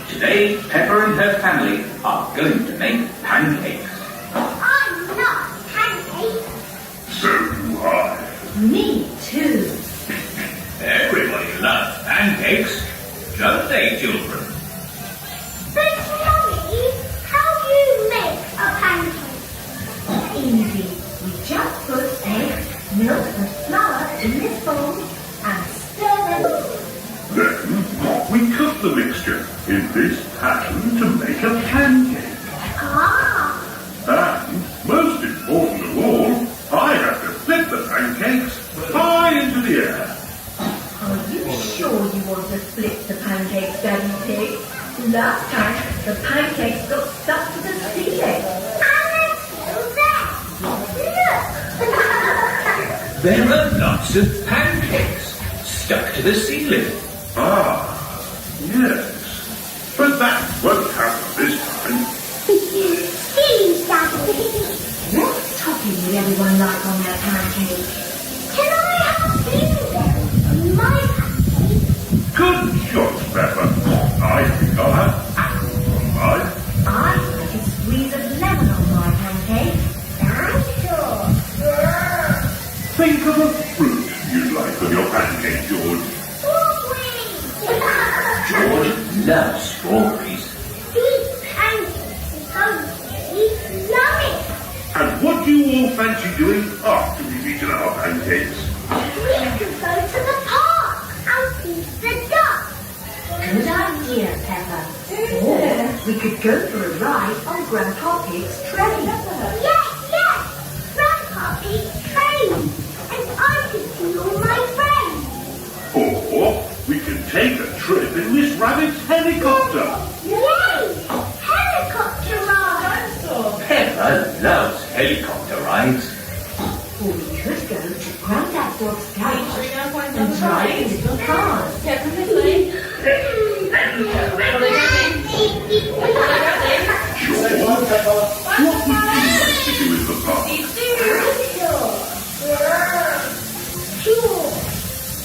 Today, Peppa and her family are going to make pancakes. I love pancakes. So do I. Me too. Everybody loves pancakes, don't they, children? But Mummy, how do you make a pancake? Easy. We just put eggs, milk and flour in this bowl and stir them. Then we cook the mixture in this pan to make a pancake. Ah, And, most important of all, I have to flip the pancakes high into the air. Are you sure you want to flip the pancakes, Daddy Pig? Last time, the pancakes got stuck to the ceiling. and they're still there. Look. There are lots of pancakes stuck to the ceiling. Ah, yes. But that won't happen this time. Please, Daddy. What topping would everyone like on their pancakes? Can I have blueberries on my pancake? Good shot, Peppa. I think I'll have apples on mine. I like a squeeze of lemon on my pancake. I'm sure. Think of a fruit you'd like on your pancake, George. George loves strawberries. These pancakes are really yummy. And what do you all fancy doing after we've eaten our pancakes? We could go to the park and feed the ducks. Good idea, Peppa. Or we could go for a ride on Grandpa Pig's train. Yes. Grandpa Pig's train. And I could see all my friends. Or we can take a trip in Miss Rabbit's helicopter. Yay! Helicopter ride. Peppa loves helicopter rides. Or we could go to Grandad Dog's cage and drive in little cars. George, what would you like to do in the park? Sure.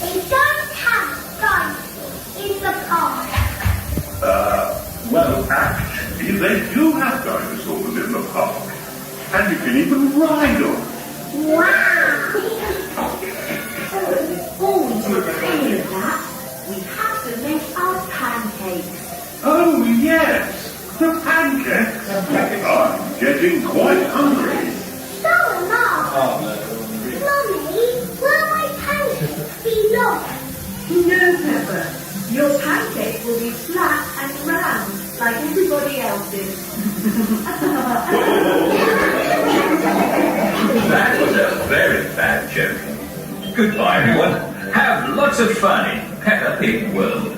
They don't have dinosaurs in the park. Well, actually, they do have dinosaurs in the park. And you can even ride on. Wow. Before we do any of that, we have to make our pancakes. Oh, yes, the pancakes. I'm getting quite hungry. So am I. Mummy, will my pancakes be long? No, Peppa. Your pancake will be flat and round like everybody else's. That was a very bad joke. Goodbye, everyone. Have lots of fun in Peppa Pig World.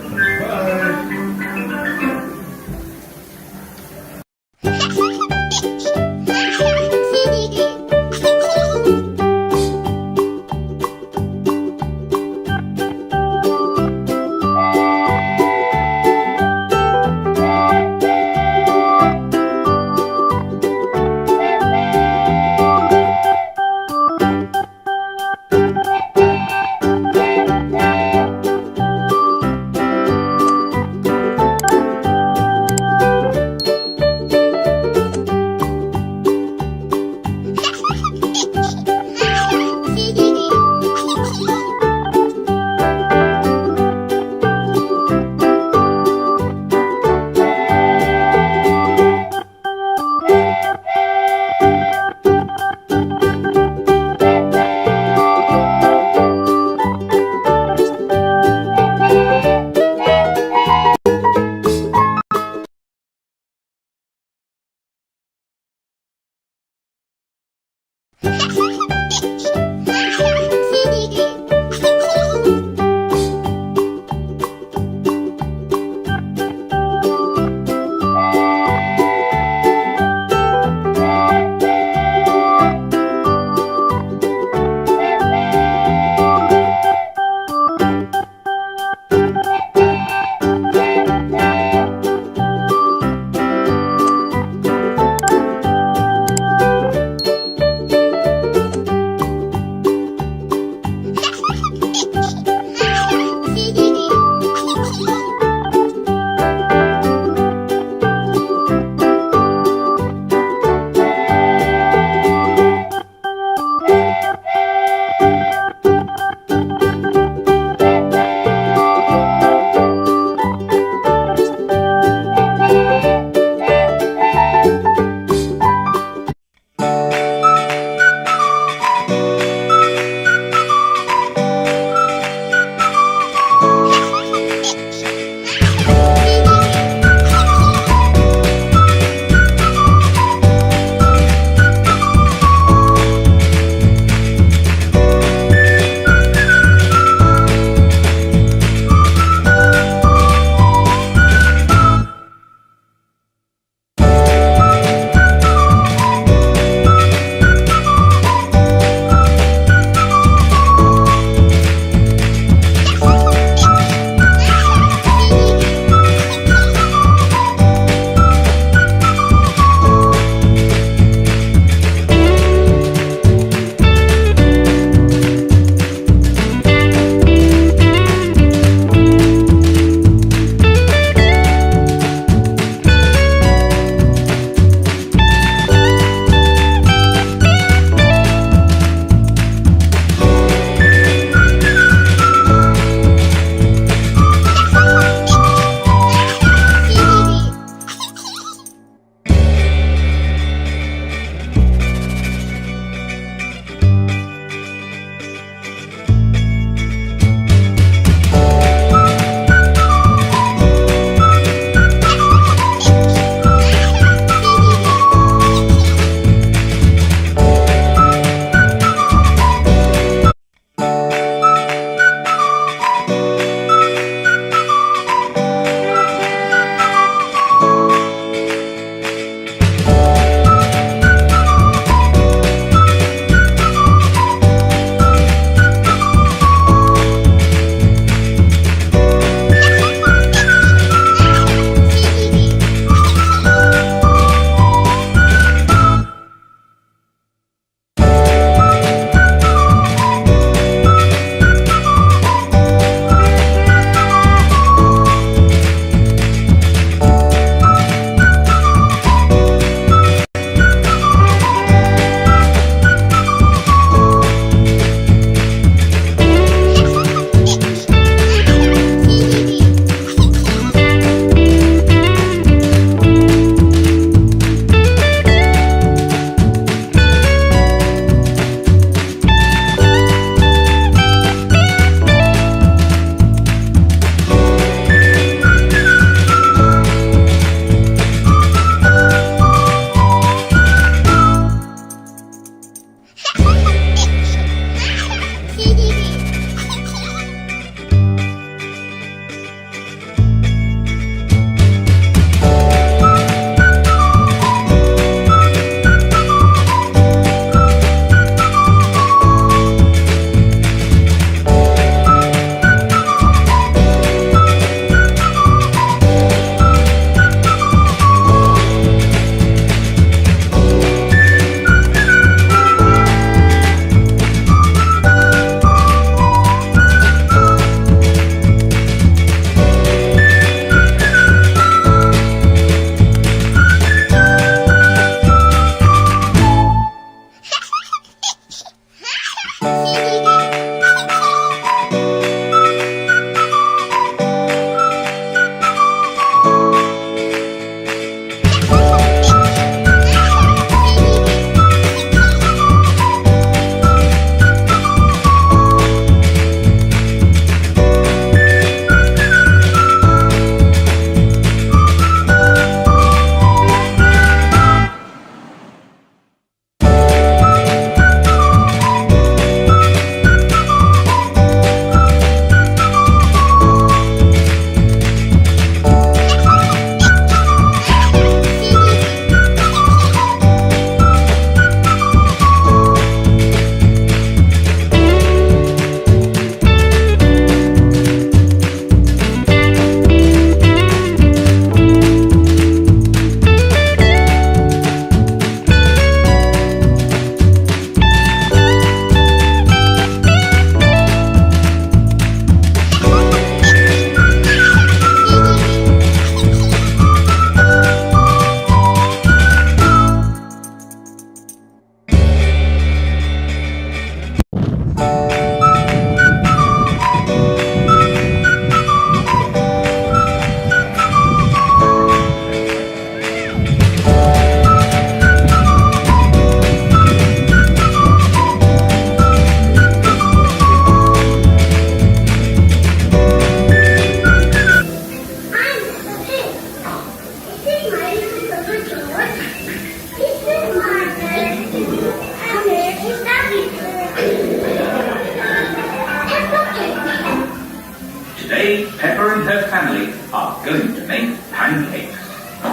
Peppa and her family are going to make pancakes. I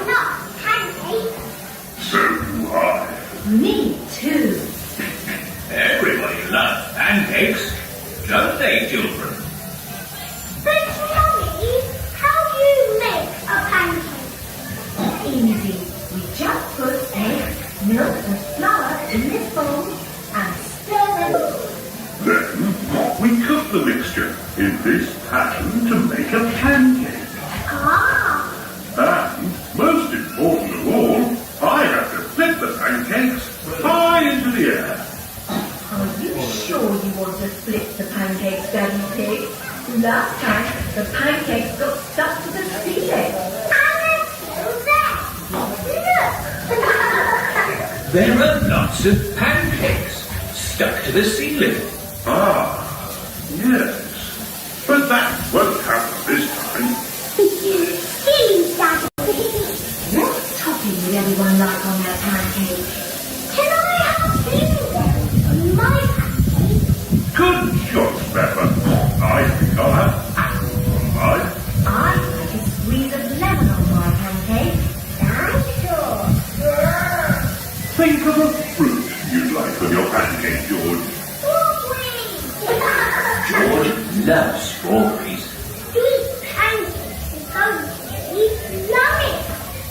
love pancakes. So do I. Me too. Everybody loves pancakes, don't they, children? But Mummy, how do you make a pancake? Easy. We just put eggs, milk and flour in this bowl and stir them. Then we cook the mixture in this pan to make a pancake. Ah, And, most important of all, I have to flip the pancakes high into the air. Are you sure you want to flip the pancakes, Daddy Pig? Last time, the pancakes got stuck to the ceiling. and they're still there. Look. There are lots of pancakes stuck to the ceiling. Ah, yes. But that won't happen this time. Silly Daddy. What topping would everyone like on their pancakes? Can I have blueberries on my pancake? Good shot, Peppa. I think I'll have apples on mine. I like a squeeze of lemon on my pancake. Dinosaur. Think of a fruit you'd like on your pancake, George. Strawberries. George loves strawberries. Sweet pancakes is so yummy.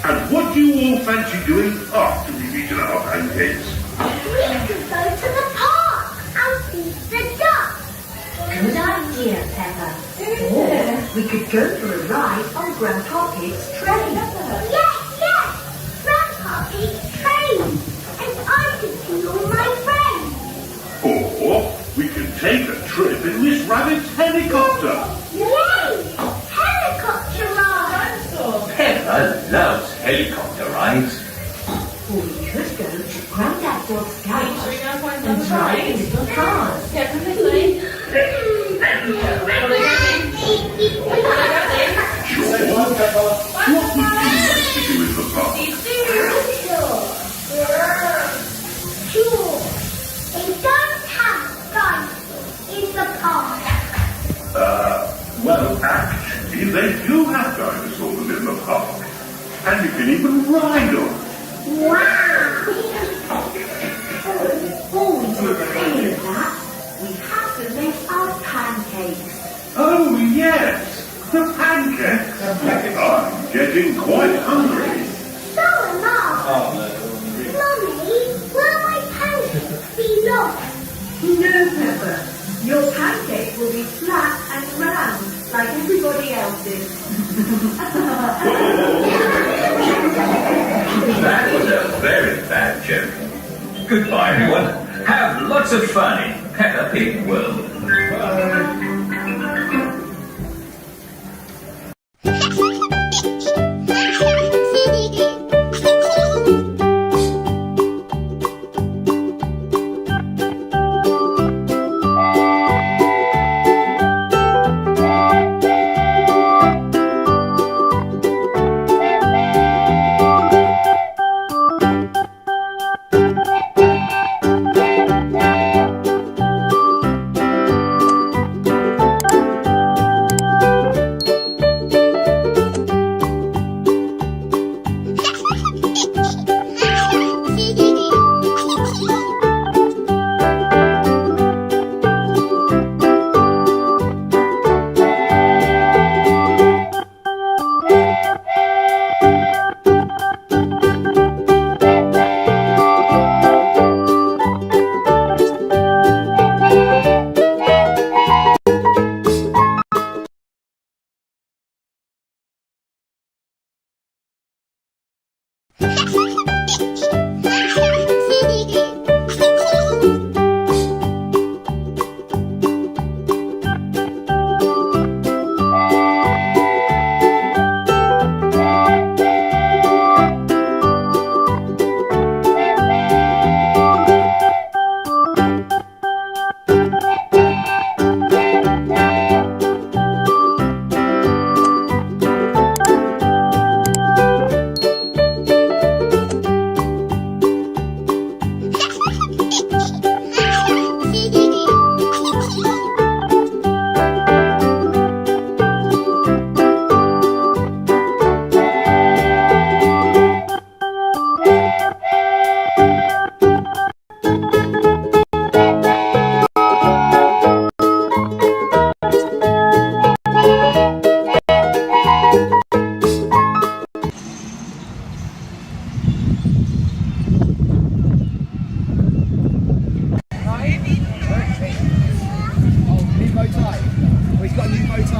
And what do you all fancy doing after we've eaten our pancakes? We could go to the park and feed the ducks. Good idea, Peppa. Or we could go for a ride on Grandpa Pig's train. Yes. Grandpa Pig's train. And I could see all my friends. Or we can take a trip in Miss Rabbit's helicopter. Yay! Helicopter ride. Peppa loves helicopter rides. Or we could go to Grandad Dog's cage and drive in little cars. George, what would you like to do in the park? Sure. They don't have dinosaurs in the park. Well, actually, they do have dinosaurs in the park. And you can even ride them. Wow. Before we do any of that, we have to make our pancakes. Oh, yes, the pancakes. I'm getting quite hungry. So am I. Mummy, will my pancakes be lost? No, Peppa. Your pancake will be flat and round like everybody else's. That was a very bad joke. Goodbye, everyone. Have lots of fun in Peppa Pig World.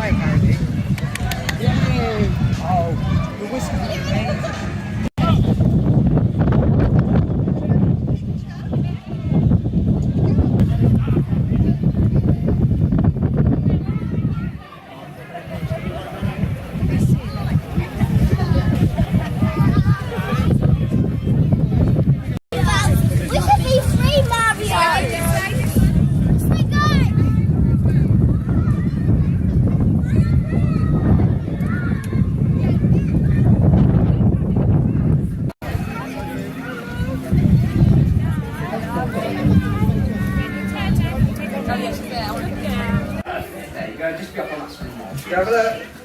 Hi, Harry. Yay! Oh, the whiskey was amazing. We should be free, Mario! Let's go! There you go, just be up on that screen. Go over there.